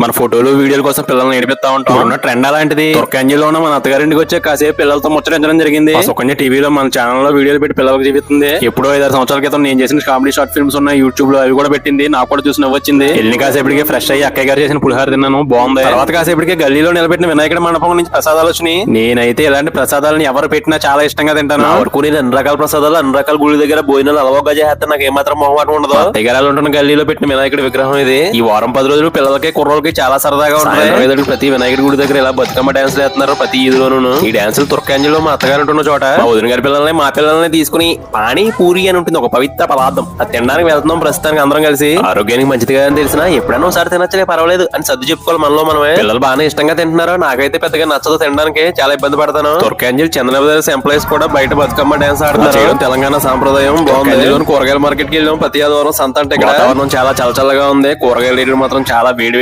మన ఫోటోలు వీడియోల కోసం పిల్లల్ని నేర్పిస్తా ఉంటాం. ఉన్న ట్రెండ్ అలాంటిది. తుర్కంజీలోనే మన అత్తగారింటికి వచ్చే కాసేపు పిల్లలతో ముచ్చరించడం జరిగింది. సుకన్య టీవీలో మన ఛానల్లో వీడియోలు పెట్టి పిల్లలకు చూపిస్తుంది. ఎప్పుడో 5-6 సంవత్సరాల క్రితం నేను చేసిన కామెడీ షార్ట్ ఫిల్మ్స్ ఉన్నాయి యూట్యూబ్ లో, అవి కూడా పెట్టింది. నాకు కూడా చూసి నవ్వొచ్చింది. వెళ్ళిన కాసేపటికి ఫ్రెష్ అయ్యి అక్కయ్య గారు చేసిన పులిహార తిన్నాను, బాగుంది. తర్వాత కాసేపటికి గల్లీలో నిలబెట్టిన వినాయకుడి మండపం నుంచి ప్రసాదాలు వచ్చినాయి. నేనైతే ఇలాంటి ప్రసాదాలను ఎవరు పెట్టినా చాలా ఇష్టంగా తింటాను. వరకు నేను అన్ని రకాల ప్రసాదాలు అన్ని రకాల గుడి దగ్గర భోజనాలు అలవాగా చేస్తే నాకు ఏమాత్రం మొహమాటం ఉండదు. అత్తగారాలు ఉంటున్న గల్లీలో పెట్టిన వినాయకుడి విగ్రహం ఇది. ఈ వారం 10 రోజులు పిల్లలకి కుర్రోళ్ళకి చాలా సరదాగా ఉంటాయి. ప్రతి వినాయకుడి గుడి దగ్గర ఇలా బతుకమ్మ డాన్స్ వేస్తున్నారు ప్రతి ఈదులోనూ. ఈ డాన్సులు తుర్కాంజలో మా అత్తగారు ఉంటున్న చోట మా వదిన గారి పిల్లల్ని మా పిల్లల్ని తీసుకుని పానీ పూరి అని ఉంటుంది ఒక పవిత్ర పదార్థం, అది తినడానికి వెళ్తున్నాం ప్రస్తుతానికి అందరం కలిసి. ఆరోగ్యానికి మంచిది కదా అని తెలిసినా ఎప్పుడైనా ఒకసారి తినచ్చలే పర్వాలేదు అని సర్దు చెప్పుకోవాలి మనలో మనమే. పిల్లలు బాగానే ఇష్టంగా తింటున్నారు, నాకైతే పెద్దగా నచ్చదు తినడానికి, చాలా ఇబ్బంది పడతాను. తుర్కాంజల్ చంద్రబాబు ఎంప్లాయీస్ కూడా బయట బతుకమ్మ డాన్స్ ఆడుతున్నారు. తెలంగాణ సాంప్రదాయం బాగుంది. కూరగాయల మార్కెట్ కి వెళ్ళాం ప్రతి ఆదివారం సంత. అంటే ఇక్కడ వాతావరణం చాలా చల్లగా ఉంది, కూరగాయల రేట్లు మాత్రం చాలా వేడి